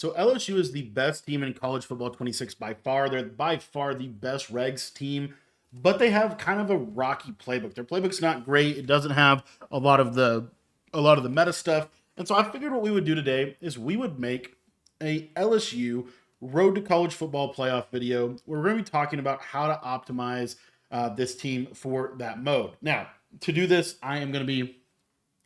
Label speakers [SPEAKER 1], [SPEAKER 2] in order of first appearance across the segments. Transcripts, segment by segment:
[SPEAKER 1] So LSU is the best team in college football 26 by far. They're by far the best regs team, but they have kind of a rocky playbook. Their playbook's not great. It doesn't have a lot of the meta stuff. And so I figured what we would do today is we would make a LSU road to college football playoff video where we're going to be talking about how to optimize this team for that mode. Now, to do this, I am going to be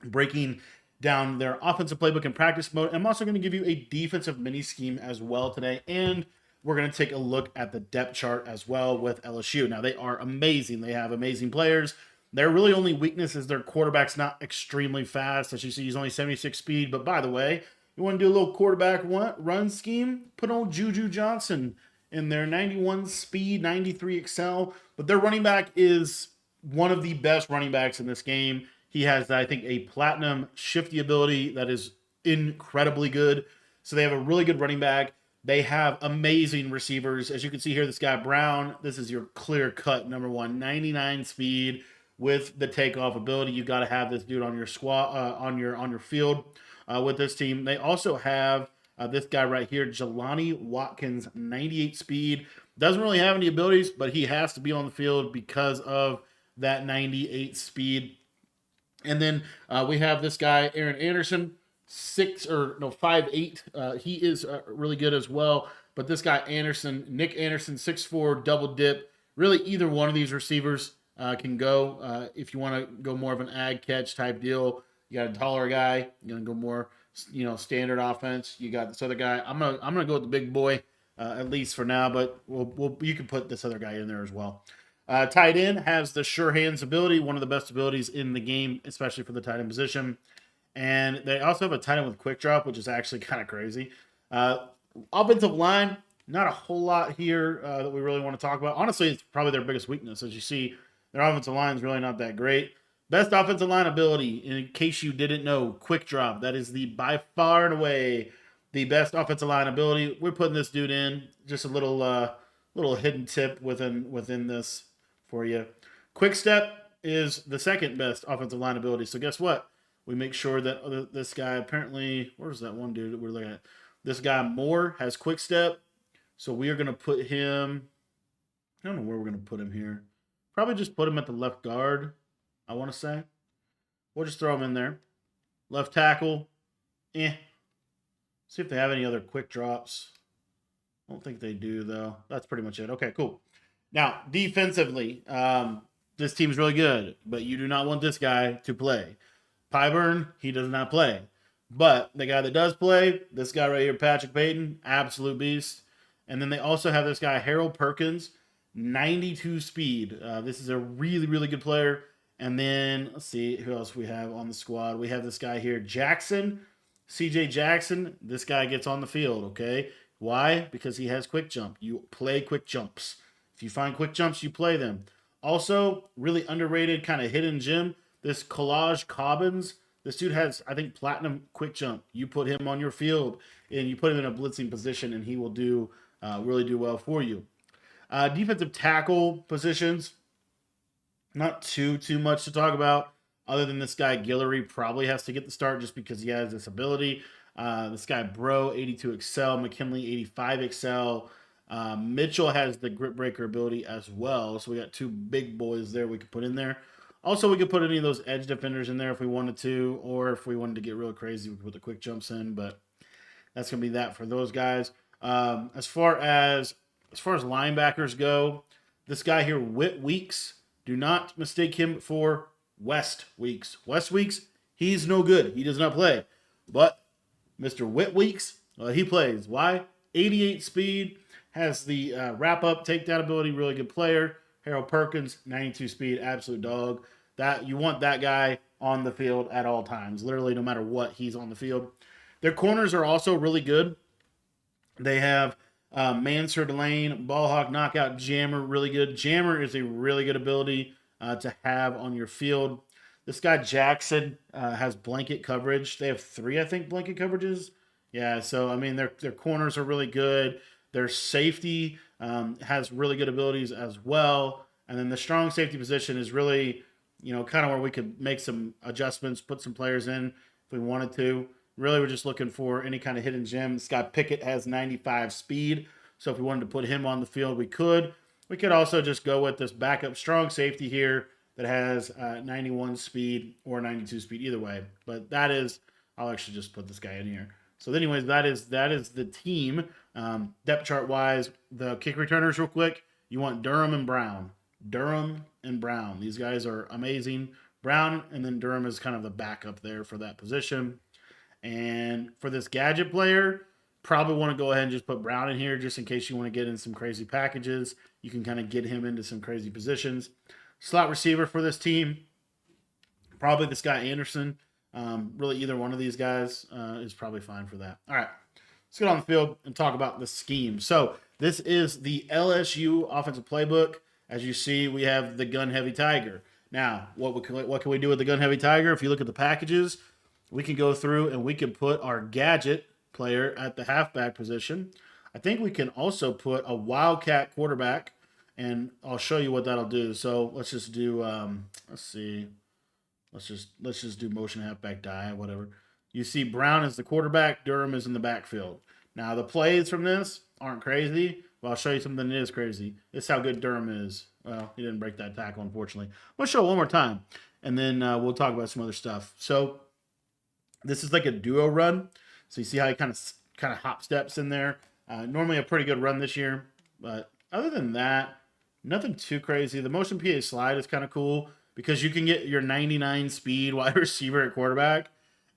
[SPEAKER 1] breaking down their offensive playbook and practice mode. I'm also going to give you a defensive mini scheme as well today. And we're going to take a look at the depth chart as well with LSU. Now, they are amazing. They have amazing players. Their really only weakness is their quarterback's not extremely fast. As you see, he's only 76 speed. But by the way, you want to do a little quarterback run scheme? Put on Juju Johnson in their 91 speed, 93 excel. But their running back is one of the best running backs in this game. He has, I think, a platinum shifty ability that is incredibly good. So they have a really good running back. They have amazing receivers. As you can see here, this guy Brown, this is your clear cut number one, 99 speed with the takeoff ability. You got to have this dude on your squad, on your field with this team. They also have this guy right here, Jelani Watkins, 98 speed. Doesn't really have any abilities, but he has to be on the field because of that 98 speed. And then we have this guy, Aaron Anderson, 5'8". He is really good as well. But this guy, Nick Anderson, 6'4", double dip. Really, either one of these receivers can go. If you want to go more of an ag catch type deal, you got a taller guy. You're gonna go more, standard offense. You got this other guy. I'm gonna go with the big boy at least for now. But you can put this other guy in there as well. Tight end has the sure hands ability, one of the best abilities in the game, especially for the tight end position. And they also have a tight end with quick drop, which is actually kind of crazy. Offensive line, not a whole lot here that we really want to talk about. Honestly, it's probably their biggest weakness. As you see, their offensive line is really not that great. Best offensive line ability, in case you didn't know, quick drop. That is the by far and away the best offensive line ability. We're putting this dude in. Just a little hidden tip within this for you. Quick step is the second best offensive line ability. So guess what? We make sure that this guy apparently, where's that one dude that we're looking at? This guy Moore has quick step. So we are going to put him, I don't know where we're going to put him here. Probably just put him at the left guard, I want to say. We'll just throw him in there. Left tackle, See if they have any other quick drops. I don't think they do, though. That's pretty much it. Okay, cool. Now, defensively, this team's really good, but you do not want this guy to play. Pyburn, he does not play. But the guy that does play, this guy right here, Patrick Payton, absolute beast. And then they also have this guy, Harold Perkins, 92 speed. This is a really, really good player. And then, let's see who else we have on the squad. We have this guy here, Jackson, CJ Jackson. This guy gets on the field, okay? Why? Because he has quick jump. You play quick jumps. If you find quick jumps, you play them. Also, really underrated kind of hidden gem, this Collage Cobbins. This dude has, I think, platinum quick jump. You put him on your field and you put him in a blitzing position and he will really do well for you. Defensive tackle positions, not too much to talk about other than this guy Guillory probably has to get the start just because he has this ability. This guy Bro, 82 Excel, McKinley, 85 Excel. Mitchell has the grip breaker ability as well. So we got two big boys there we could put in there. Also, we could put any of those edge defenders in there if we wanted to, or if we wanted to get real crazy, we could put the quick jumps in, but that's going to be that for those guys. As far as linebackers go, this guy here, Whit Weeks, do not mistake him for West Weeks. West Weeks, he's no good. He does not play. But Mr. Whit Weeks, he plays. Why? 88 speed, has the wrap-up takedown ability, really good player. Harold Perkins, 92 speed, absolute dog. That you want that guy on the field at all times, literally no matter what, he's on the field. Their corners are also really good. They have Mansur Delane, Ball Hawk, Knockout, Jammer, really good. Jammer is a really good ability to have on your field. This guy Jackson has blanket coverage. They have 3, I think, blanket coverages. Yeah, so I mean their corners are really good. Their safety has really good abilities as well. And then the strong safety position is really, kind of where we could make some adjustments, put some players in if we wanted to. Really, we're just looking for any kind of hidden gem. Scott Pickett has 95 speed, so if we wanted to put him on the field, we could. We could also just go with this backup strong safety here that has 91 speed or 92 speed, either way. But that is, I'll actually just put this guy in here. So, anyways, that is the team. Depth chart wise, the kick returners, real quick. You want Durham and Brown. Durham and Brown. These guys are amazing. Brown and then Durham is kind of the backup there for that position. And for this gadget player, probably want to go ahead and just put Brown in here just in case you want to get in some crazy packages. You can kind of get him into some crazy positions. Slot receiver for this team, probably this guy Anderson. Really, either one of these guys is probably fine for that. All right, let's get on the field and talk about the scheme. So this is the LSU offensive playbook. As you see, we have the gun-heavy Tiger. Now, what can we do with the gun-heavy Tiger? If you look at the packages, we can go through and we can put our gadget player at the halfback position. I think we can also put a wildcat quarterback, and I'll show you what that'll do. So let's just do, let's see. Let's just do motion halfback die, whatever. You see Brown is the quarterback, Durham is in the backfield. Now the plays from this aren't crazy, but I'll show you something that is crazy. This is how good Durham is. Well, he didn't break that tackle, unfortunately. I'm going to show it one more time, and then we'll talk about some other stuff. So this is like a duo run. So you see how he kind of hop steps in there. Normally a pretty good run this year, but other than that, nothing too crazy. The motion PA slide is kind of cool because you can get your 99 speed wide receiver at quarterback,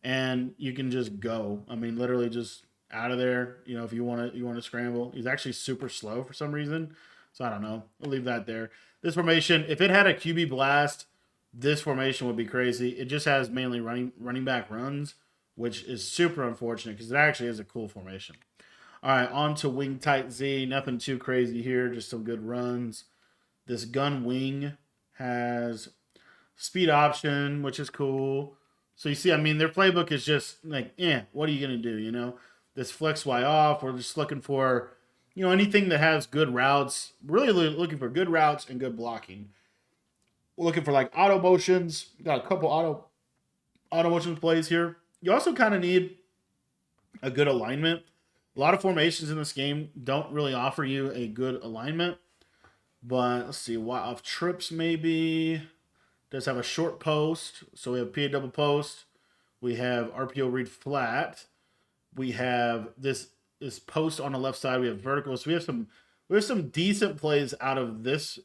[SPEAKER 1] and you can just go. I mean, literally just out of there. You know, if you want to scramble. He's actually super slow for some reason, so I don't know. We'll leave that there. This formation, if it had a QB blast, this formation would be crazy. It just has mainly running back runs, which is super unfortunate because it actually is a cool formation. All right, on to wing tight Z. Nothing too crazy here, just some good runs. This gun wing has speed option, which is cool. So you see, I mean, their playbook is just like, what are you going to do, you know? This flex Y off, we're just looking for, you know, anything that has good routes. Really looking for good routes and good blocking. We're looking for like auto motions. Got a couple auto motion plays here. You also kind of need a good alignment. A lot of formations in this game don't really offer you a good alignment. But let's see, Y off trips maybe. Does have a short post. So we have PA double post. We have RPO read flat. We have this post on the left side. We have vertical. So we have some decent plays out of this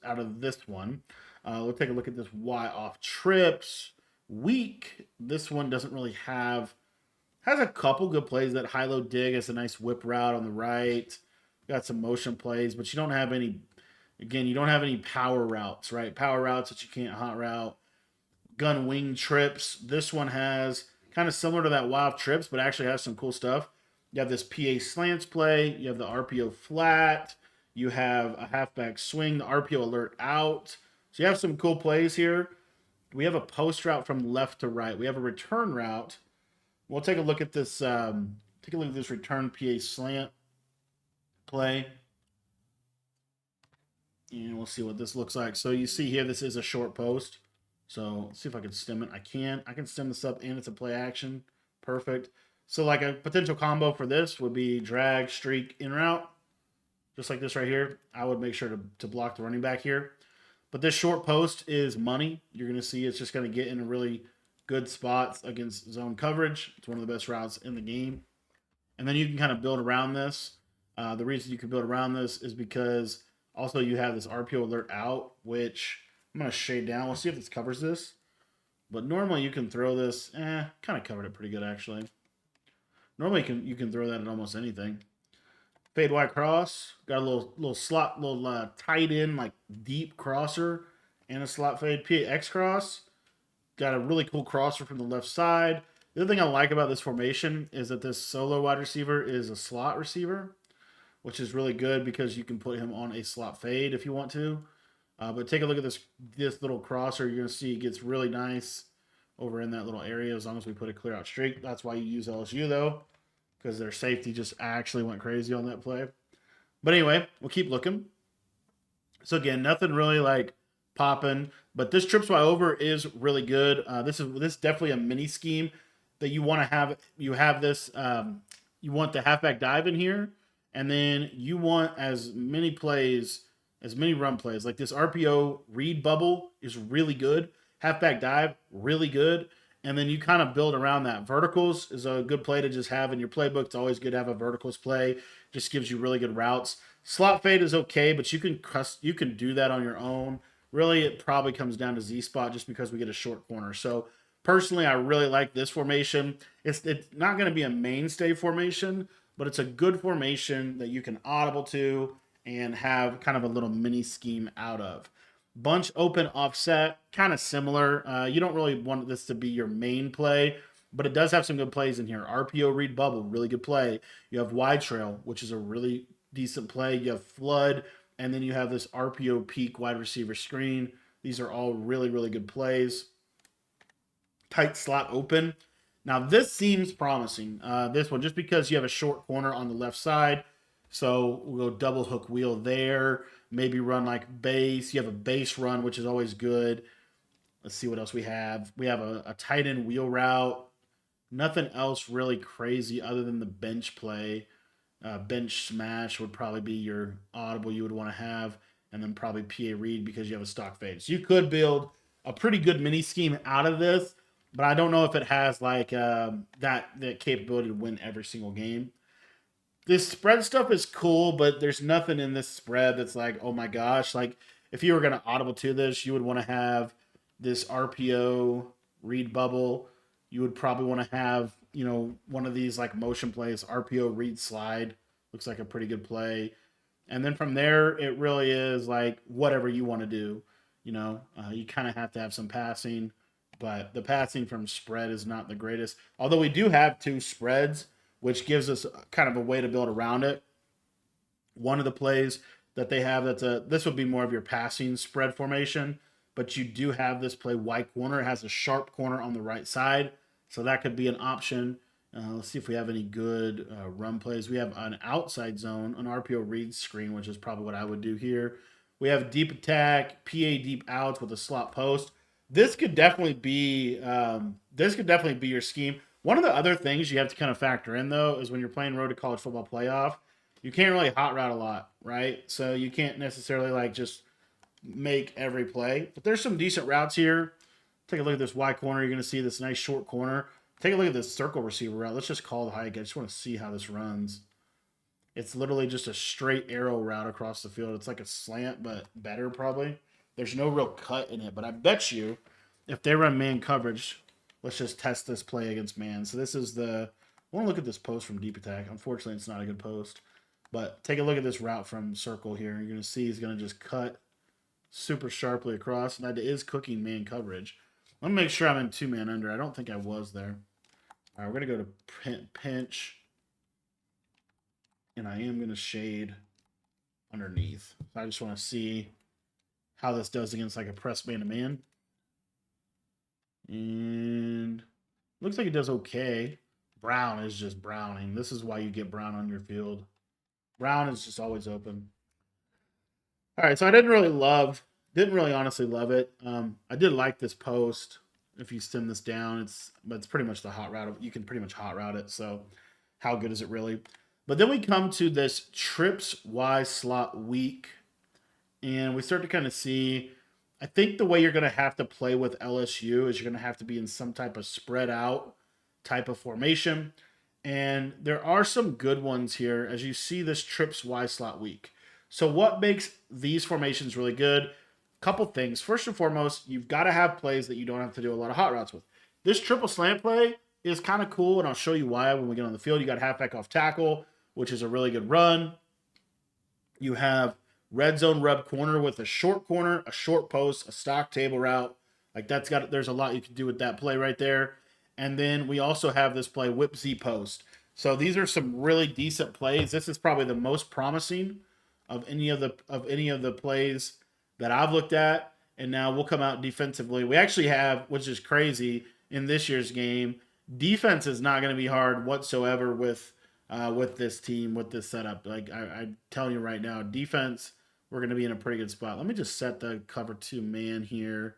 [SPEAKER 1] one. We'll take a look at this Y off trips. Weak. This one doesn't really has a couple good plays. That high-low dig has a nice whip route on the right. Got some motion plays, but you don't have any, again, you don't have any power routes, right? Power routes that you can't hot route. Gun wing trips. This one has kind of similar to that Y off trips, but actually has some cool stuff. You have this PA slants play. You have the RPO flat. You have a halfback swing, the RPO alert out. So you have some cool plays here. We have a post route from left to right. We have a return route. We'll take a look at this. Take a look at this return PA slant play, and we'll see what this looks like. So you see here, this is a short post. So let's see if I can stem it. I can stem this up, and it's a play action. Perfect. So like a potential combo for this would be drag, streak, in route, just like this right here. I would make sure to block the running back here. But this short post is money. You're going to see it's just going to get in a really good spots against zone coverage. It's one of the best routes in the game. And then you can kind of build around this. The reason you can build around this is because also you have this RPO alert out, which I'm going to shade down. We'll see if this covers this. But normally you can throw this. Kind of covered it pretty good, actually. Normally you can throw that at almost anything. Fade Y cross. Got a little slot, tight in, like deep crosser. And a slot fade. PA X cross. Got a really cool crosser from the left side. The other thing I like about this formation is that this solo wide receiver is a slot receiver, which is really good because you can put him on a slot fade if you want to. But take a look at this little crosser. You're going to see it gets really nice over in that little area as long as we put a clear out streak. That's why you use LSU, though, because their safety just actually went crazy on that play. But anyway, we'll keep looking. So again, nothing really like popping, but this trips Y over is really good. This is definitely a mini scheme. that you have this you want the halfback dive in here, and then you want as many run plays. Like this RPO read bubble is really good. Halfback dive, really good. And then you kind of build around that. Verticals is a good play to just have in your playbook. It's always good to have a verticals play. Just gives you really good routes. Slot fade is okay, but you can do that on your own. Really, it probably comes down to Z spot just because we get a short corner. So personally, I really like this formation. It's not going to be a mainstay formation, but it's a good formation that you can audible to and have kind of a little mini scheme out of. Bunch open offset, kind of similar. You don't really want this to be your main play, but it does have some good plays in here. RPO read bubble, really good play. You have wide trail, which is a really decent play. You have flood, and then you have this RPO peak wide receiver screen. These are all really, really good plays. Tight slot open. Now this seems promising. This one, just because you have a short corner on the left side, so we'll go double hook wheel there. Maybe run like base. You have a base run, which is always good. Let's see what else we have. We have a tight end wheel route. Nothing else really crazy other than the bench play. Bench smash would probably be your audible you would want to have, and then probably PA read because you have a stock fade. So you could build a pretty good mini scheme out of this, but I don't know if it has like that capability to win every single game. This spread stuff is cool, but there's nothing in this spread that's like, oh my gosh. Like, if you were going to audible to this, you would want to have this RPO read bubble. You would probably want to have, one of these like motion plays, RPO read slide. Looks like a pretty good play. And then from there, it really is like whatever you want to do. You kind of have to have some passing, but the passing from spread is not the greatest. Although we do have two spreads, which gives us kind of a way to build around it. One of the plays that they have this would be more of your passing spread formation, but you do have this play white corner. It has a sharp corner on the right side, so that could be an option. Let's see if we have any good run plays. We have an outside zone, an RPO read screen, which is probably what I would do here. We have deep attack, PA deep outs with a slot post. This could definitely be your scheme. One of the other things you have to kind of factor in though is when you're playing Road to College Football Playoff, you can't really hot route a lot, right? So you can't necessarily like just make every play. But there's some decent routes here. Take a look at this wide corner. You're going to see this nice short corner. Take a look at this circle receiver route. Let's just call the hike. I just want to see how this runs. It's literally just a straight arrow route across the field. It's like a slant, but better probably. There's no real cut in it, but I bet you if they run man coverage, let's just test this play against man. So this is I want to look at this post from deep attack. Unfortunately, it's not a good post. But take a look at this route from circle here. You're going to see he's going to just cut super sharply across. And that is cooking man coverage. Let me make sure I'm in two-man under. I don't think I was there. All right, we're going to go to pinch. And I am going to shade underneath. So I just want to see how this does against like a press man-to-man. And looks like it does okay. Brown is just browning. This is why you get Brown on your field. Brown is just always open. All right, so I didn't really honestly love it. I did like this post. If you stem this down, it's pretty much the hot route. You can pretty much hot route it. So how good is it really? But then we come to this trips Y slot week, and we start to kind of see. I think the way you're going to have to play with LSU is you're going to have to be in some type of spread out type of formation. And there are some good ones here as you see this trips Y slot week. So what makes these formations really good? Couple things. First and foremost, you've got to have plays that you don't have to do a lot of hot routes with. This triple slant play is kind of cool, and I'll show you why when we get on the field. You got halfback off tackle, which is a really good run. You have red zone rub corner with a short corner, a short post, a stock table route. Like there's a lot you can do with that play right there. And then we also have this play whip Z post. So these are some really decent plays. This is probably the most promising of any of the plays that I've looked at. And now we'll come out defensively. We actually have, which is crazy in this year's game, defense is not going to be hard whatsoever with this team, with this setup. Like I'm telling you right now, defense, we're going to be in a pretty good spot. Let me just set the cover 2 man here.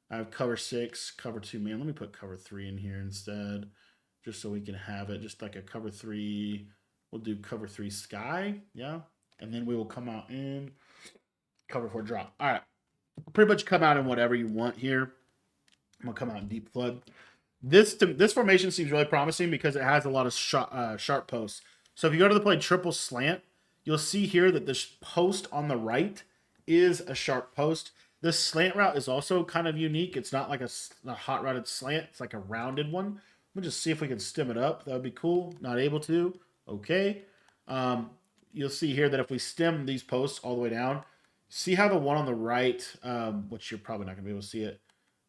[SPEAKER 1] I have cover 6, cover 2 man. Let me put cover 3 in here instead. just so we can have it just like a cover 3. We'll do cover 3 sky. Yeah. And then we will come out in cover 4 drop. All right. Pretty much come out in whatever you want here. I'm going to come out in deep flood. This formation seems really promising because it has a lot of sharp posts. So if you go to the play triple slant, you'll see here that this post on the right is a sharp post. This slant route is also kind of unique. It's not like a hot routed slant. It's like a rounded one. Let me just see if we can stem it up. That would be cool. Not able to. Okay. You'll see here that if we stem these posts all the way down, see how the one on the right, which you're probably not going to be able to see it,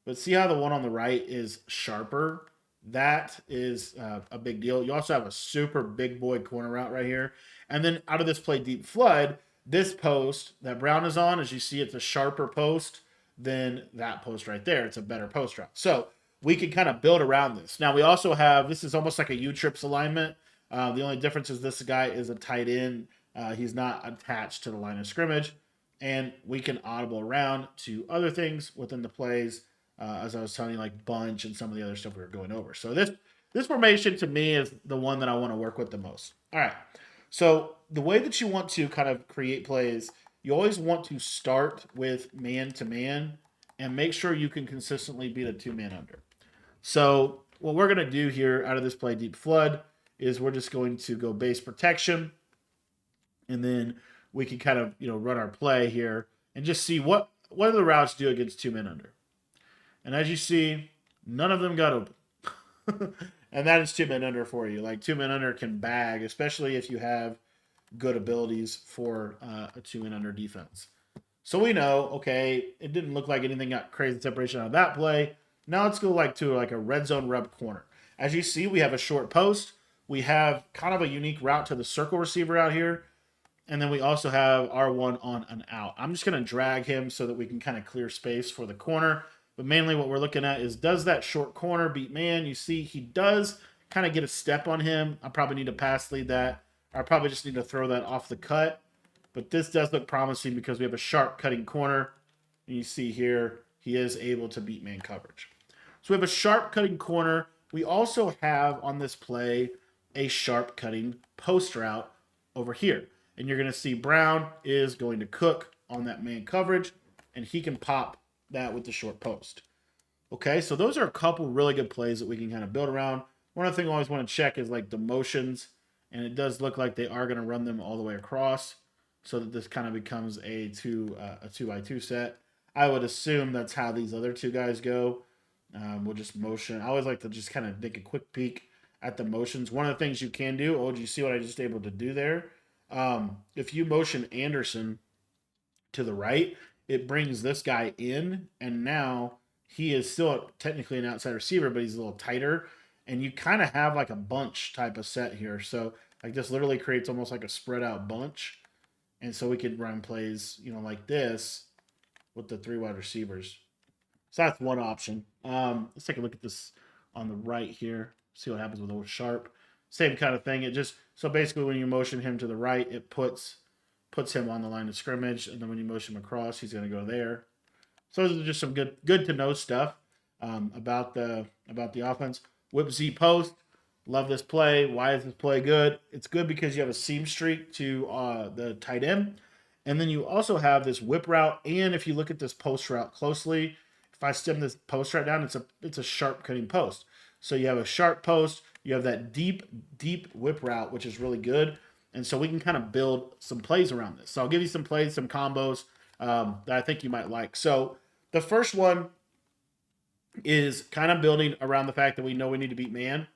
[SPEAKER 1] but see how the one on the right is sharper? That is a big deal. You also have a super big boy corner route right here. And then out of this play deep flood, this post that brown is on, as you see, it's a sharper post than that post right there. It's a better post route. So we can kind of build around this. Now we also have, this is almost like a U-trips alignment. The only difference is this guy is a tight end. He's not attached to the line of scrimmage. And we can audible around to other things within the plays, as I was telling you, like bunch and some of the other stuff we were going over. So this formation to me is the one that I want to work with the most. All right. So the way that you want to kind of create plays, you always want to start with man-to-man and make sure you can consistently beat a 2-man under. So what we're going to do here out of this play deep flood is we're just going to go base protection, and then we can kind of run our play here and just see what do the routes do against 2-man under. And as you see, none of them got open. And that is 2-man under for you. Like 2-man under can bag, especially if you have good abilities for a 2-man under defense. So we know, okay, it didn't look like anything got crazy separation out of that play. Now let's go to a red zone rub corner. As you see, we have a short post. We have kind of a unique route to the circle receiver out here. And then we also have R1 on an out. I'm just going to drag him so that we can kind of clear space for the corner. But mainly what we're looking at is, does that short corner beat man? You see he does kind of get a step on him. I probably need to pass lead that. I probably just need to throw that off the cut. But this does look promising because we have a sharp cutting corner. And you see here, he is able to beat man coverage. So we have a sharp cutting corner. We also have on this play a sharp cutting post route over here. And you're going to see Brown is going to cook on that man coverage, and he can pop that with the short post. Okay, so those are a couple really good plays that we can kind of build around. One other thing I always want to check is like the motions, and it does look like they are going to run them all the way across so that this kind of becomes a 2x2 set. I would assume that's how these other two guys go. We'll just motion. I always like to just kind of take a quick peek at the motions. One of the things you can do, do you see what I just able to do there? If you motion Anderson to the right, it brings this guy in, and now he is still technically an outside receiver, but he's a little tighter, and you kind of have like a bunch type of set here. So like this literally creates almost like a spread out bunch, and so we could run plays, like this with the 3 wide receivers. So that's one option. Let's take a look at this on the right here. See what happens with old Sharp. Same kind of thing. So basically when you motion him to the right, it puts him on the line of scrimmage, and then when you motion him across, he's going to go there. So those are just some good to know stuff about the offense. Whip Z post. Love this play. Why is this play good? It's good because you have a seam streak to the tight end, and then you also have this whip route. And if you look at this post route closely, if I stem this post right down, it's a sharp cutting post. So you have a sharp post. You have that deep whip route, which is really good. And so we can kind of build some plays around this. So I'll give you some plays, some combos that I think you might like. So the first one is kind of building around the fact that we know we need to beat man.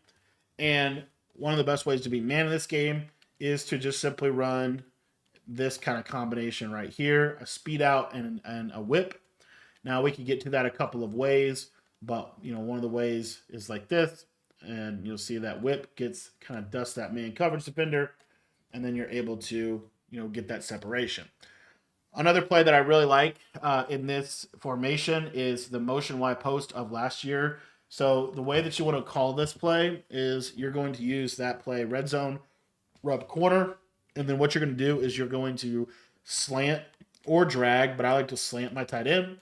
[SPEAKER 1] And one of the best ways to beat man in this game is to just simply run this kind of combination right here, a speed out and a whip. Now we can get to that a couple of ways, but one of the ways is like this, and you'll see that whip gets kind of dust that man coverage defender, and then you're able to get that separation. Another play that I really like in this formation is the motion Y post of last year. So the way that you want to call this play is you're going to use that play red zone rub corner, and then what you're going to do is you're going to slant or drag, but I like to slant my tight end,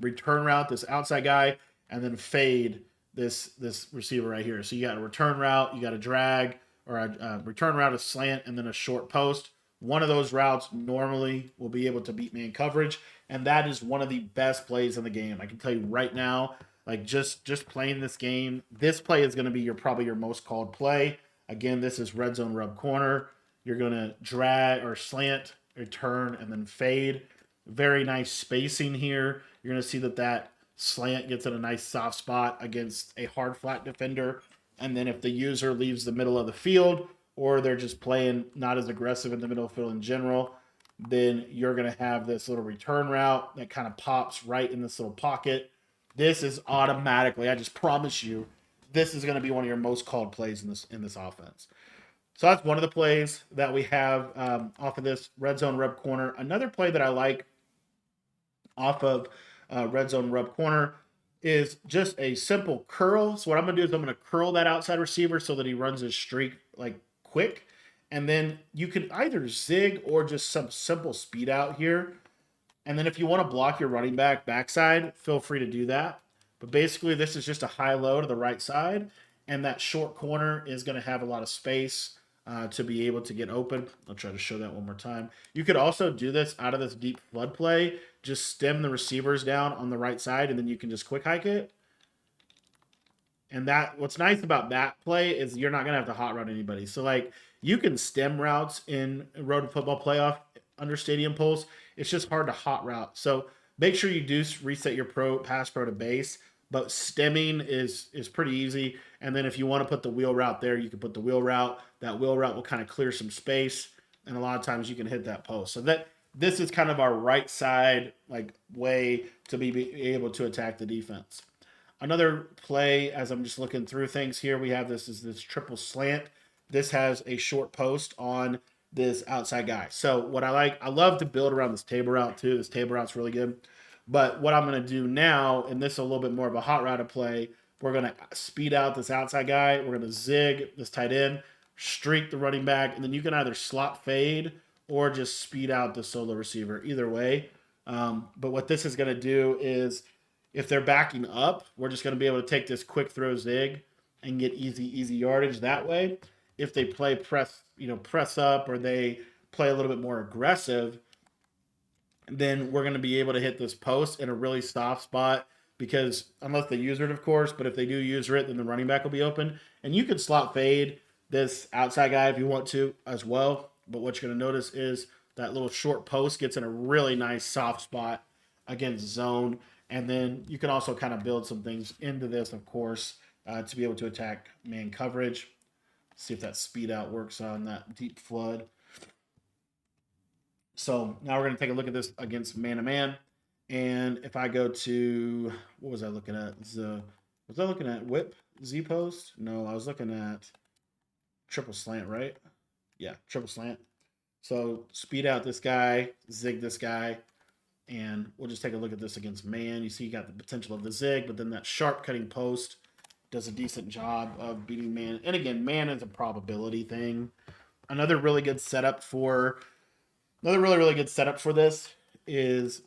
[SPEAKER 1] return route this outside guy, and then fade this receiver right here. So you got a return route, you got a drag, or a return route, a slant, and then a short post. One of those routes normally will be able to beat man coverage, and that is one of the best plays in the game. I can tell you right now, like just playing this game, this play is going to be probably your most called play. Again, this is red zone rub corner. You're going to drag or slant, return, and then fade. Very nice spacing here. You're going to see that slant gets in a nice soft spot against a hard flat defender. And then if the user leaves the middle of the field, or they're just playing not as aggressive in the middle of the field in general, then you're going to have this little return route that kind of pops right in this little pocket. This is automatically, I just promise you, this is going to be one of your most called plays in this offense. So that's one of the plays that we have off of this red zone rub corner. Another play that I like off of red zone rub corner is just a simple curl. So what I'm going to do is I'm going to curl that outside receiver so that he runs his streak like quick. And then you can either zig or just some simple speed out here. And then if you want to block your running back backside, feel free to do that. But basically, this is just a high-low to the right side. And that short corner is going to have a lot of space to be able to get open. I'll try to show that one more time. You could also do this out of this deep flood play. Just stem the receivers down on the right side, and then you can just quick hike it. And what's nice about that play is you're not going to have to hot route anybody. So, like, you can stem routes in Road Football Playoff under Stadium Pulse. It's just hard to hot route. So make sure you do reset your pass pro to base. But stemming is pretty easy. And then if you want to put the wheel route there, you can put the wheel route. That wheel route will kind of clear some space. And a lot of times you can hit that post. So this is kind of our right side like way to be able to attack the defense. Another play, as I'm just looking through things here, we have this triple slant. This has a short post on this outside guy. So what I love to build around this table route too. This table route's really good. But what I'm going to do now, and this is a little bit more of a hot route to play, we're going to speed out this outside guy. We're going to zig this tight end, streak the running back, and then you can either slot fade or just speed out the solo receiver. Either way. But what this is going to do is if they're backing up, we're just going to be able to take this quick throw zig and get easy yardage that way. If they play press up or they play a little bit more aggressive, then we're going to be able to hit this post in a really soft spot because unless they use it, of course, but if they do use it, then the running back will be open. And you can slot fade this outside guy if you want to as well. But what you're going to notice is that little short post gets in a really nice soft spot against zone. And then you can also kind of build some things into this, of course, to be able to attack man coverage. See if that speed out works on that deep flood. So now we're going to take a look at this against man-to-man. And if I go to, what was I looking at? Was I looking at whip Z-post? No, I was looking at triple slant, right? Yeah, triple slant. So speed out this guy, zig this guy, and we'll just take a look at this against man. You see you got the potential of the zig, but then that sharp cutting post does a decent job of beating man. And again, man is a probability thing. Another really good setup for this is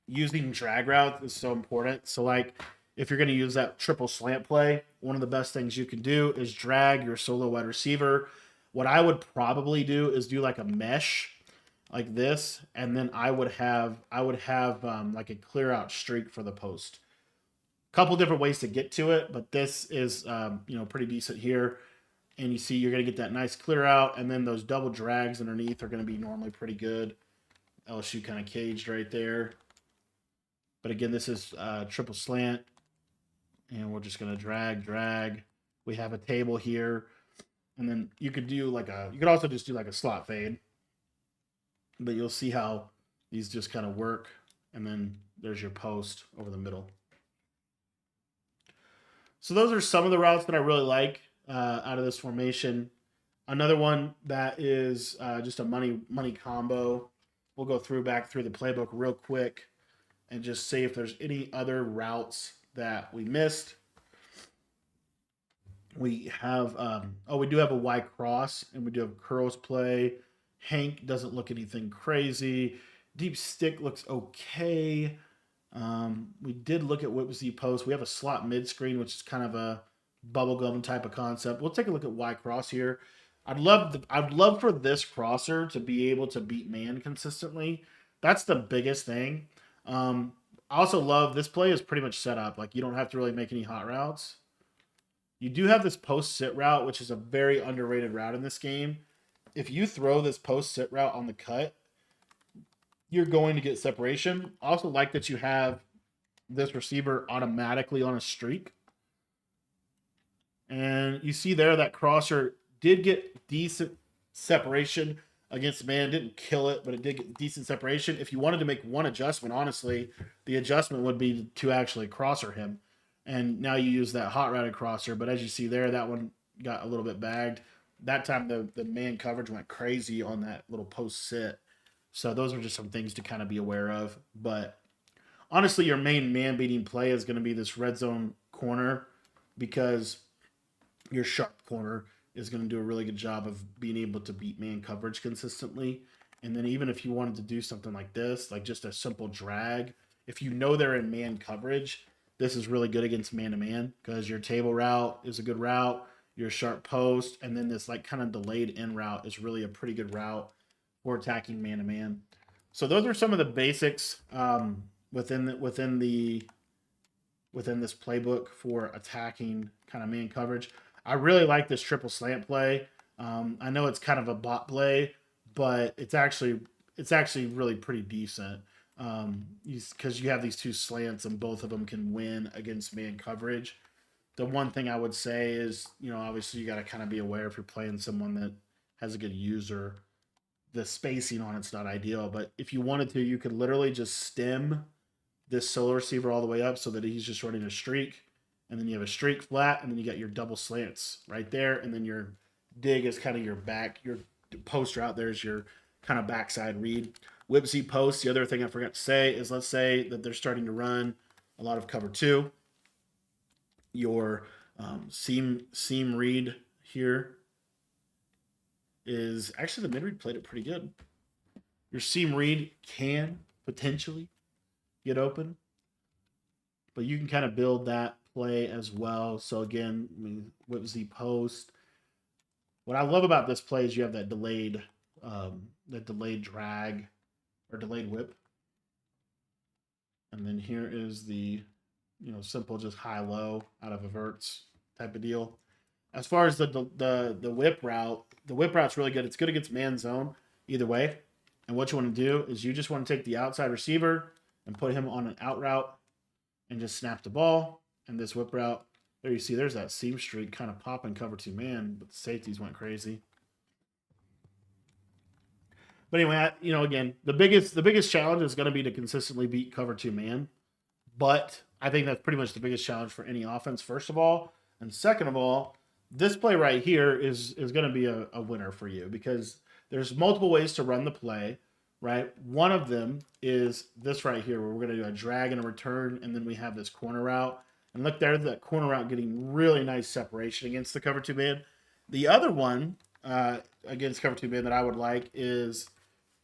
[SPEAKER 1] using drag routes is so important. So like if you're going to use that triple slant play, one of the best things you can do is drag your solo wide receiver. What I would probably do is do like a mesh like this, and then I would have like a clear out streak for the post. Couple different ways to get to it, but this is pretty decent here. And you see you're going to get that nice clear out, and then those double drags underneath are going to be normally pretty good. LSU kind of caged right there. But again, this is triple slant, and we're just going to drag. We have a table here, and then you could also just do like a slot fade. But you'll see how these just kind of work, and then there's your post over the middle. So those are some of the routes that I really like out of this formation. Another one that is just a money combo. We'll go back through the playbook real quick and just see if there's any other routes that we missed. We have we do have a Y cross, and we do have curls play. Hank doesn't look anything crazy. Deep stick looks okay. We did look at whipsy post. We have a slot mid screen, which is kind of a bubblegum type of concept. We'll take a look at Y cross here. I'd love for this crosser to be able to beat man consistently. That's the biggest thing. I also love this play is pretty much set up. Like you don't have to really make any hot routes. You do have this post sit route, which is a very underrated route in this game. If you throw this post sit route on the cut, you're going to get separation. I also like that you have this receiver automatically on a streak. And you see there that crosser did get decent separation against man. Didn't kill it, but it did get decent separation. If you wanted to make one adjustment, honestly, the adjustment would be to actually crosser him. And now you use that hot routed crosser. But as you see there, that one got a little bit bagged. That time the man coverage went crazy on that little post sit. So those are just some things to kind of be aware of. But honestly, your main man beating play is going to be this red zone corner because your sharp corner is going to do a really good job of being able to beat man coverage consistently. And then even if you wanted to do something like this, like just a simple drag, if you know they're in man coverage, this is really good against man to man because your table route is a good route, your sharp post, and then this like kind of delayed in route is really a pretty good route for attacking man to man. So those are some of the basics within this playbook for attacking kind of man coverage. I really like this triple slant play. I know it's kind of a bot play, but it's actually really pretty decent because you have these two slants and both of them can win against man coverage. The one thing I would say is, obviously you got to kind of be aware if you're playing someone that has a good user. The spacing on it's not ideal, but if you wanted to, you could literally just stem this solo receiver all the way up so that he's just running a streak, and then you have a streak flat, and then you got your double slants right there, and then your dig is kind of your back, your post route there is your kind of backside read. Whipsy post, the other thing I forgot to say is, let's say that they're starting to run a lot of cover two. Your seam read here is actually the mid read played it pretty good. Your seam read can potentially get open, but you can kind of build that play as well. So again, whipsy post. What I love about this play is you have that delayed drag or delayed whip, and then here is the simple just high low out of averts type of deal. As far as the whip route, the whip route's really good. It's good against man zone either way. And what you want to do is you just want to take the outside receiver and put him on an out route and just snap the ball. And this whip route, there you see there's that seam streak kind of popping cover two man, but the safeties went crazy. But anyway, again, the biggest challenge is going to be to consistently beat cover two man. But I think that's pretty much the biggest challenge for any offense, first of all. And second of all, this play right here is going to be a winner for you because there's multiple ways to run the play, right? One of them is this right here where we're going to do a drag and a return, and then we have this corner route. And look, there's that corner route getting really nice separation against the cover two man. The other one against cover two man that I would like is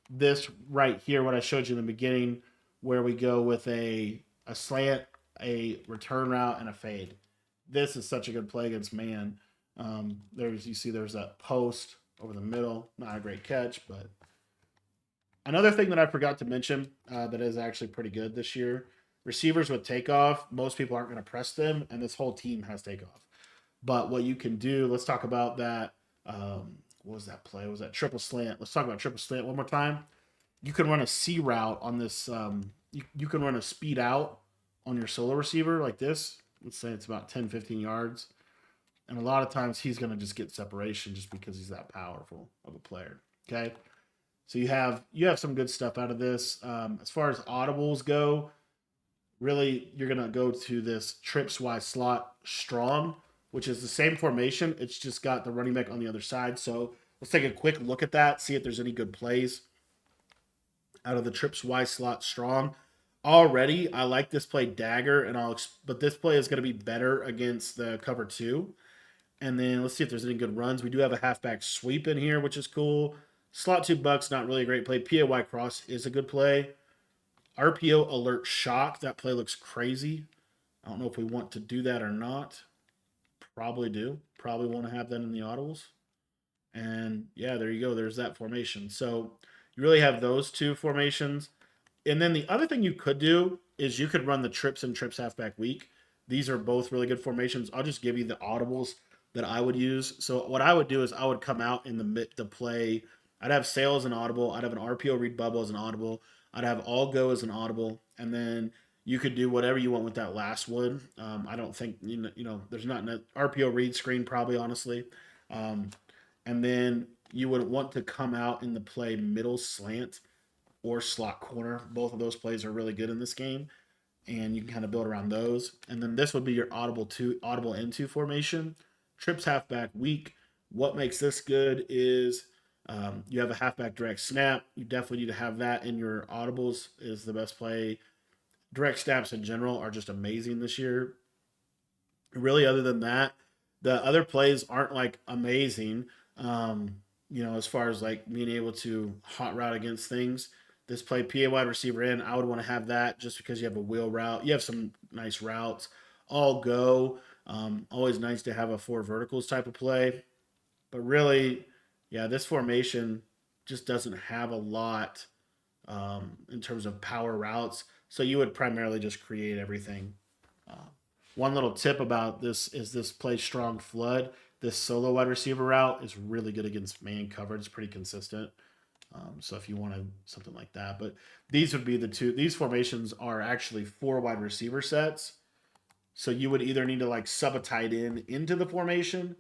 [SPEAKER 1] this right here, what I showed you in the beginning, where we go with a slant, a return route, and a fade. This is such a good play against man. You see there's that post over the middle. Not a great catch, but another thing that I forgot to mention that is actually pretty good this year. Receivers with takeoff, most people aren't going to press them, and this whole team has takeoff. But what you can do, let's talk about that. What was that play? Was that triple slant? Let's talk about triple slant one more time. You can run a C route on this. You can run a speed out on your solo receiver like this. Let's say it's about 10, 15 yards. And a lot of times he's going to just get separation just because he's that powerful of a player. Okay. So you have some good stuff out of this. As far as audibles go, really you're going to go to this trips Y slot strong, which is the same formation. It's just got the running back on the other side. So let's take a quick look at that, see if there's any good plays out of the trips Y slot strong. Already, I like this play dagger, but this play is going to be better against the cover two. And then let's see if there's any good runs. We do have a halfback sweep in here, which is cool. Slot two bucks, not really a great play. PAY cross is a good play. RPO alert shock. That play looks crazy. I don't know if we want to do that or not. Probably do. Probably want to have that in the audibles. And yeah, there you go. There's that formation. So you really have those two formations. And then the other thing you could do is you could run the trips and trips halfback week. These are both really good formations. I'll just give you the audibles that I would use. So what I would do is I would come out in the play. I'd have sale as an audible. I'd have an RPO read bubble as an audible. I'd have all go as an audible, and then you could do whatever you want with that last one. I don't think there's not an RPO read screen probably honestly, um, and then you would want to come out in the play middle slant or slot corner. Both of those plays are really good in this game, and you can kind of build around those. And then this would be your audible into formation. Trips halfback weak. What makes this good is you have a halfback direct snap. You definitely need to have that in your audibles. Is the best play. Direct snaps in general are just amazing this year. Really, other than that, the other plays aren't like amazing. As far as like being able to hot route against things. This play PA wide receiver in, I would want to have that just because you have a wheel route. You have some nice routes. All go. Always nice to have a four verticals type of play. But really, yeah, this formation just doesn't have a lot in terms of power routes. So you would primarily just create everything. Uh, One little tip about this is this play strong flood. This solo wide receiver route is really good against man coverage. It's pretty consistent. So if you wanted something like that, but these would be the two. These formations are actually four wide receiver sets. So you would either need to like sub a tight end into the formation,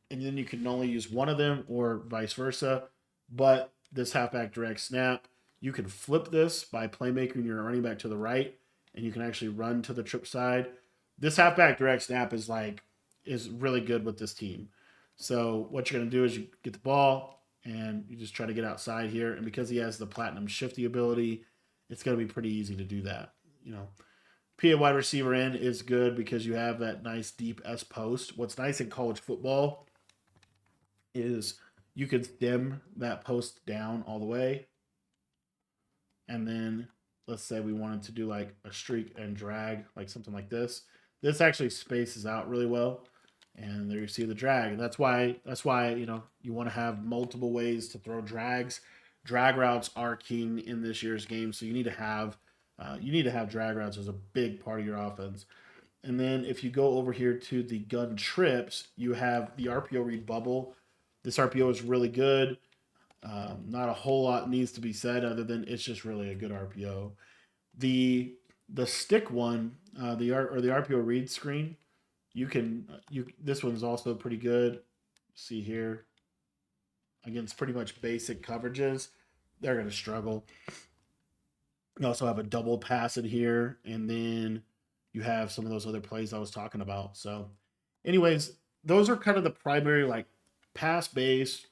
[SPEAKER 1] and then you can only use one of them, or vice versa. But this halfback direct snap, you can flip this by playmaking your running back to the right, and you can actually run to the trip side. This halfback direct snap is really good with this team. So what you're going to do is you get the ball and you just try to get outside here. And because he has the platinum shifty ability, it's going to be pretty easy to do that. PA wide receiver in is good because you have that nice deep S post. What's nice in college football is you can stem that post down all the way. And then let's say we wanted to do like a streak and drag, like something like this. This actually spaces out really well. And there you see the drag. And that's why you want to have multiple ways to throw drags. Drag routes are king in this year's game, so you need to have drag routes as a big part of your offense. And then if you go over here to the gun trips, you have the RPO read bubble. This RPO is really good. Not a whole lot needs to be said other than it's just really a good RPO. The stick one, the RPO read screen, this one's also pretty good. See here against pretty much basic coverages, they're going to struggle. You also have a double pass in here, and then you have some of those other plays I was talking about. So, anyways, those are kind of the primary like pass based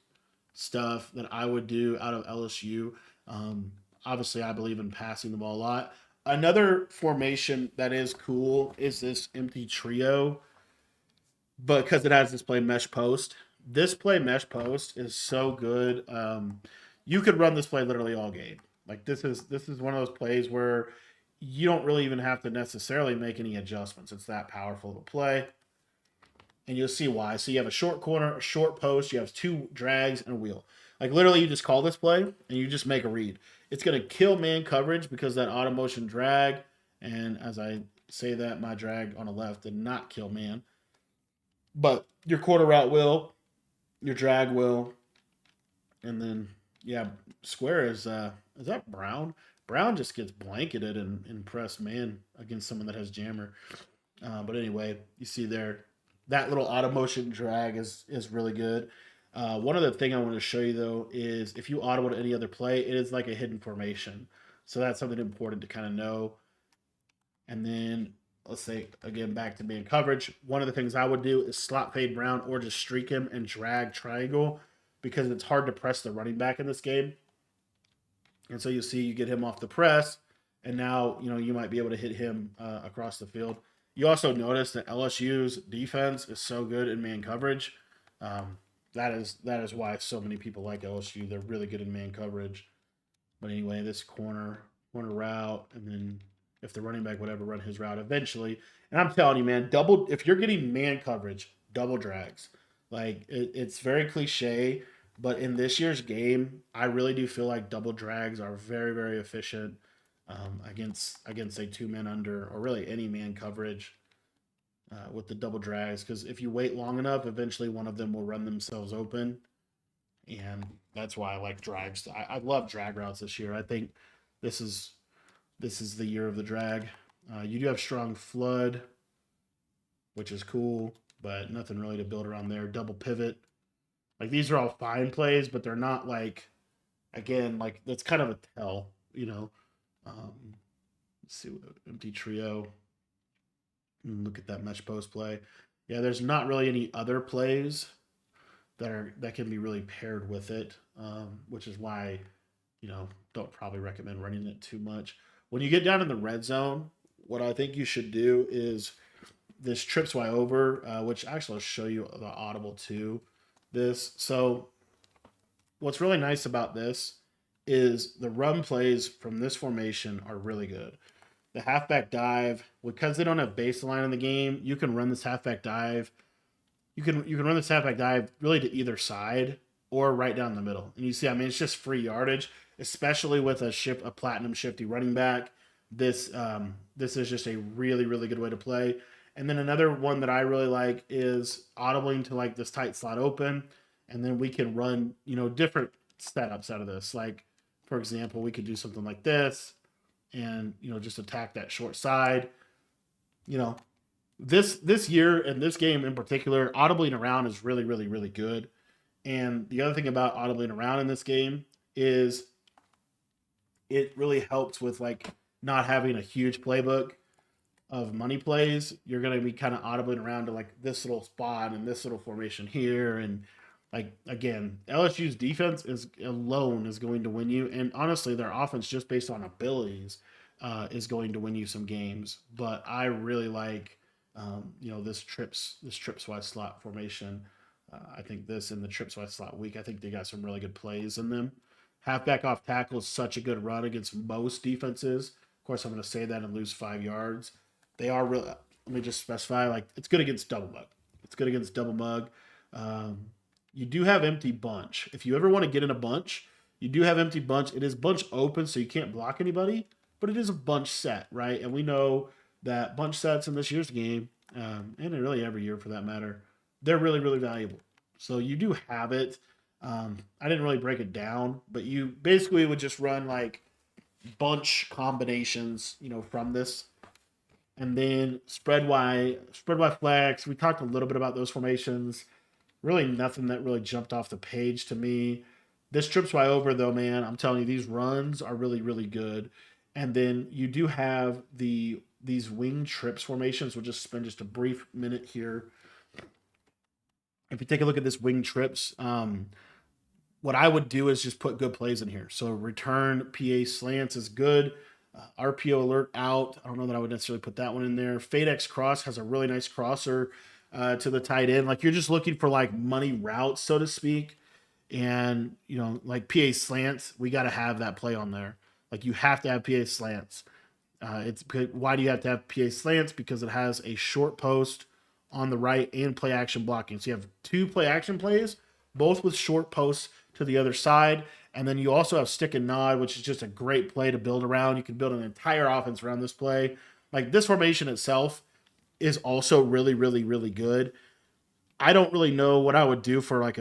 [SPEAKER 1] stuff that I would do out of LSU. Um, Obviously, I believe in passing the ball a lot. Another formation that is cool is this empty trio, but because it has this play mesh post. This play mesh post is so good. You could run this play literally all game. Like this is one of those plays where you don't really even have to necessarily make any adjustments. It's that powerful of a play, and you'll see why. So you have a short corner, a short post. You have two drags and a wheel. Like literally, you just call this play and you just make a read. It's gonna kill man coverage because that auto motion drag. And as I say that, my drag on the left did not kill man, but your quarter route will, your drag will, and then yeah, square is that Brown? Brown just gets blanketed and pressed man against someone that has jammer. But anyway, you see there that little auto motion drag is really good. One other thing I want to show you though is if you audible to any other play, it is like a hidden formation. So that's something important to kind of know. And then let's say again back to man coverage. One of the things I would do is slot fade Brown or just streak him and drag triangle because it's hard to press the running back in this game. And so you see you get him off the press, and now you might be able to hit him across the field. You also notice that LSU's defense is so good in man coverage. That is why so many people like LSU. They're really good in man coverage. But anyway, this corner run a route, and then if the running back would ever run his route eventually. And I'm telling you, man, double if you're getting man coverage, double drags. Like it's very cliche, but in this year's game, I really do feel like double drags are very, very efficient against a 2 man under or really any man coverage with the double drags. Because if you wait long enough, eventually one of them will run themselves open, and that's why I like drags. I love drag routes this year. I think this is this is the year of the drag. You do have strong flood, which is cool, but nothing really to build around there. Double pivot, like these are all fine plays, but they're not like again like that's kind of a tell, you know. Um, let's see, empty trio. Look at that mesh post play. Yeah, there's not really any other plays that can be really paired with it, which is why don't probably recommend running it too much. When you get down in the red zone, what I think you should do is this trips Y over, which actually I'll show you the audible to this. So what's really nice about this is the run plays from this formation are really good. The halfback dive, because they don't have baseline in the game, you can run this halfback dive. You can run this halfback dive really to either side or right down the middle. And you see, I mean, it's just free yardage, especially with a platinum shifty running back. This is just a really, really good way to play. And then another one that I really like is audibling to like this tight slot open, and then we can run different setups out of this. Like for example, we could do something like this, and just attack that short side. You know, this year and this game in particular, audibling around is really, really, really good. And the other thing about audibling around in this game is it really helps with like not having a huge playbook of money plays. You're going to be kind of audibling around to like this little spot and this little formation here. And like, again, LSU's defense is going to win you. And honestly, their offense just based on abilities is going to win you some games. But I really like, this trips wide slot formation. I think this in the trips wide slot week, I think they got some really good plays in them. Halfback off tackle is such a good run against most defenses. Of course, I'm going to say that and lose 5 yards. They are really. Let me just specify, like it's good against double mug. It's good against double mug. You do have empty bunch. If you ever want to get in a bunch, you do have empty bunch. It is bunch open, so you can't block anybody, but it is a bunch set, right? And we know that bunch sets in this year's game, and in really every year for that matter, they're really, really valuable. So you do have it. I didn't really break it down, but you basically would just run like bunch combinations, from this. And then spread Y flex. We talked a little bit about those formations. Really nothing that really jumped off the page to me. This trips Y over though, man. I'm telling you, these runs are really, really good. And then you do have these wing trips formations. We'll just spend just a brief minute here. If you take a look at this wing trips, what I would do is just put good plays in here. So return PA slants is good. RPO alert out. I don't know that I would necessarily put that one in there. Fade X cross has a really nice crosser to the tight end. Like you're just looking for like money routes, so to speak. And, like PA slants, we got to have that play on there. Like you have to have PA slants. Why do you have to have PA slants? Because it has a short post on the right and play action blocking. So you have two play action plays, both with short posts to the other side. And then you also have stick and nod, which is just a great play to build around. You can build an entire offense around this play. Like this formation itself is also really, really, really good. I don't really know what I would do for like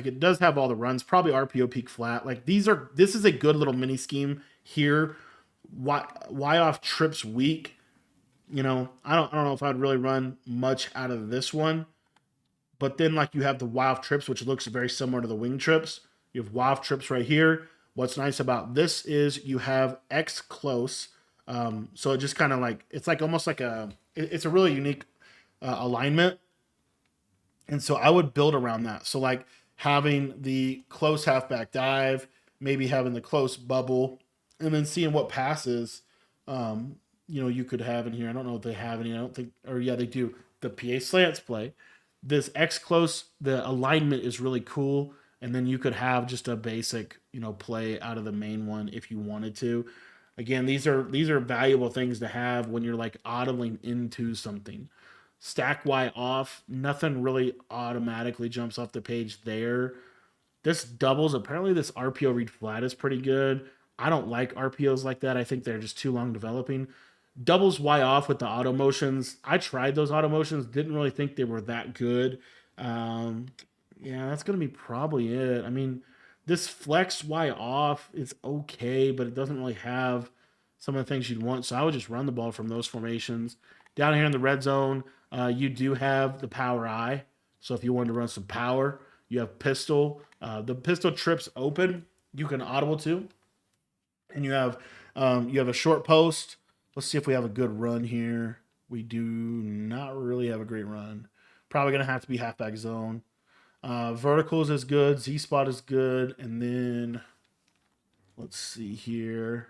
[SPEAKER 1] it does have all the runs, probably RPO peak flat. Like this is a good little mini scheme here. Why off trips weak? I don't know if I'd really run much out of this one. But then like you have the Y off trips, which looks very similar to the wing trips. You have Y off trips right here. What's nice about this is you have X close. So it just kind of like, it's like almost like it's a really unique alignment. And so I would build around that. So like having the close halfback dive, maybe having the close bubble, and then seeing what passes, you could have in here. I don't know if they have any. I don't think, or yeah, they do. The PA slants play. This X close, the alignment is really cool. And then you could have just a basic, play out of the main one if you wanted to. Again, these are valuable things to have when you're like audibling into something. Stack Y off, nothing really automatically jumps off the page there. This doubles. Apparently, this RPO read flat is pretty good. I don't like RPOs like that. I think they're just too long developing. Doubles Y off with the auto motions. I tried those auto motions. Didn't really think they were that good. Um, yeah, that's gonna be probably it. I mean, this flex Y off is okay, but it doesn't really have some of the things you'd want. So I would just run the ball from those formations. Down here in the red zone, you do have the power I. So if you wanted to run some power, you have pistol. The pistol trips open. You can audible to, and you have a short post. Let's see if we have a good run here. We do not really have a great run. Probably gonna have to be halfback zone. Verticals is good. Z spot is good, and then let's see here.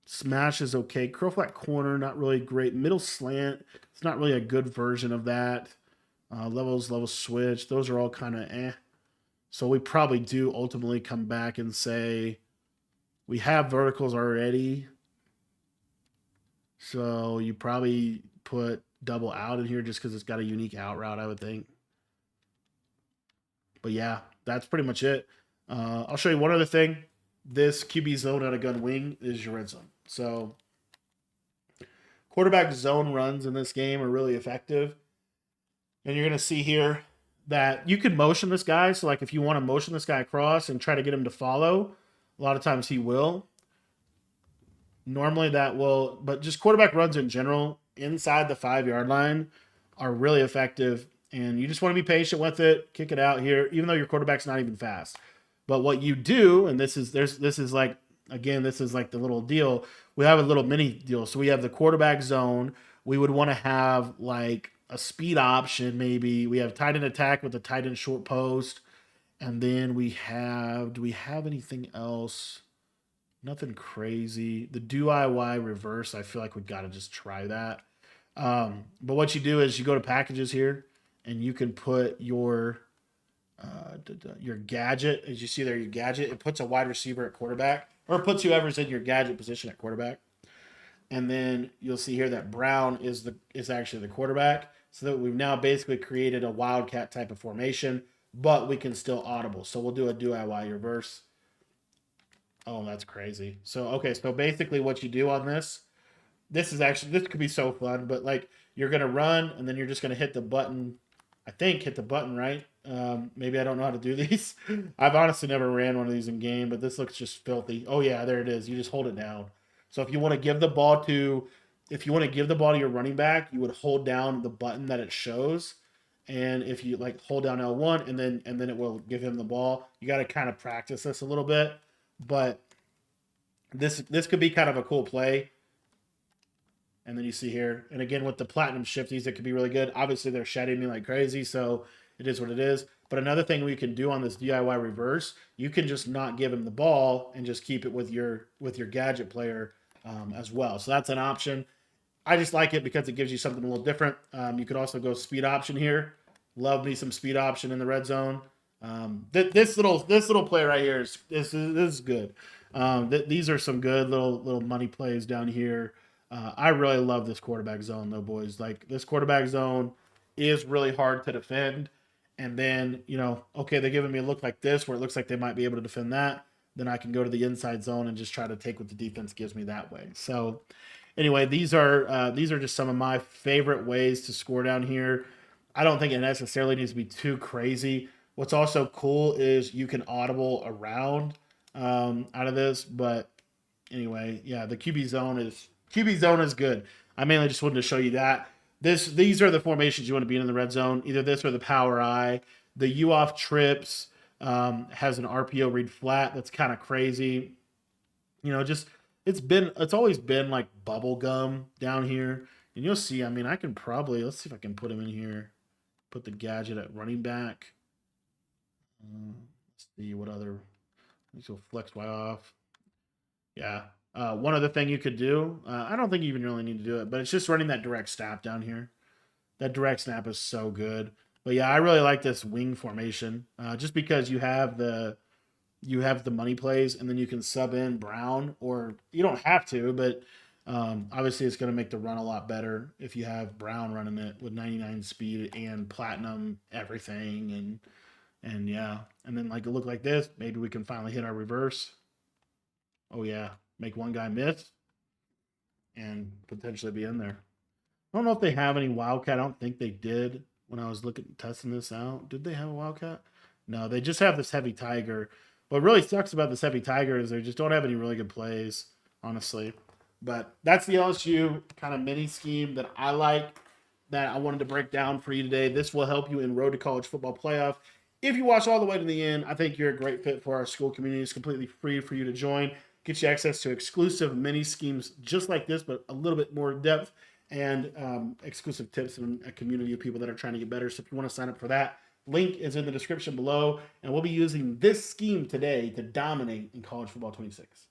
[SPEAKER 1] Smash is okay. Curl flat corner, not really great. Middle slant, it's not really a good version of that. Level switch, those are all kind of eh. So we probably do ultimately come back and say we have verticals already. So you probably put double out in here just because it's got a unique out route, I would think. But yeah, that's pretty much it. I'll show you one other thing. This QB zone out of gun wing is your red zone. So quarterback zone runs in this game are really effective. And you're going to see here that you could motion this guy. So, like, if you want to motion this guy across and try to get him to follow, a lot of times he will. Normally that will, but just quarterback runs in general inside the 5 yard line are really effective. And you just want to be patient with it, kick it out here, even though your quarterback's not even fast. But what you do, and this is like, again, this is like the little deal. We have a little mini deal. So we have the quarterback zone. We would want to have like a speed option, maybe. We have tight end attack with a tight end short post. And then we have, do we have anything else? Nothing crazy. The DIY reverse, I feel like we got to just try that. But what you do is you go to packages here and you can put your gadget, as you see there, your gadget. It puts a wide receiver at quarterback, or it puts whoever's in your gadget position at quarterback. And then you'll see here that Brown is actually the quarterback. So that we've now basically created a wildcat type of formation, but we can still audible. So we'll do a DIY reverse. Oh, that's crazy. So okay, so basically what you do on this this could be so fun, but like you're gonna run and then you're just gonna hit the button. I think hit the button, right? Maybe I don't know how to do these. I've honestly never ran one of these in game, but this looks just filthy. Oh yeah, there it is. You just hold it down. So if you want to give the ball to your running back, you would hold down the button that it shows. And if you like hold down L1 and then it will give him the ball. You got to kind of practice this a little bit, but this could be kind of a cool play. And then you see here, and again with the platinum shifties, it could be really good. Obviously, they're shedding me like crazy, so it is what it is. But another thing we can do on this DIY reverse, you can just not give him the ball and just keep it with your gadget player as well. So that's an option. I just like it because it gives you something a little different. You could also go speed option here. Love me some speed option in the red zone. This little play right here is good. These are some good little money plays down here. I really love this quarterback zone though, boys. Like this quarterback zone is really hard to defend. And then, okay, they're giving me a look like this where it looks like they might be able to defend that. Then I can go to the inside zone and just try to take what the defense gives me that way. So anyway, these are just some of my favorite ways to score down here. I don't think it necessarily needs to be too crazy. What's also cool is you can audible around out of this. But anyway, yeah, the QB zone is good. I mainly just wanted to show you that. These are the formations you want to be in the red zone. Either this or the power I. The U off trips has an RPO read flat. That's kind of crazy. It's always been like bubble gum down here. And you'll see, I mean, let's see if I can put him in here. Put the gadget at running back. Let's see what other. Let's go flex Y off. Yeah. One other thing you could do, I don't think you even really need to do it, but it's just running that direct snap down here. That direct snap is so good. But yeah, I really like this wing formation just because you have the you have the money plays, and then you can sub in Brown, or you don't have to, but obviously it's going to make the run a lot better if you have Brown running it with 99 speed and platinum everything, and yeah, and then like it look like this, maybe we can finally hit our reverse. Oh yeah, make one guy miss and potentially be in there. I don't know if they have any Wildcat. I don't think they did when I was looking testing this out. Did they have a Wildcat? No, they just have this Heavy Tiger. What really sucks about this Heavy Tiger is they just don't have any really good plays, honestly. But that's the LSU kind of mini scheme that I like, that I wanted to break down for you today. This will help you in Road to College Football Playoff. If you watch all the way to the end, I think you're a great fit for our school community. It's completely free for you to join. Get you access to exclusive mini schemes just like this, but a little bit more depth, and exclusive tips and a community of people that are trying to get better. So if you want to sign up for that, link is in the description below. And we'll be using this scheme today to dominate in college football 26.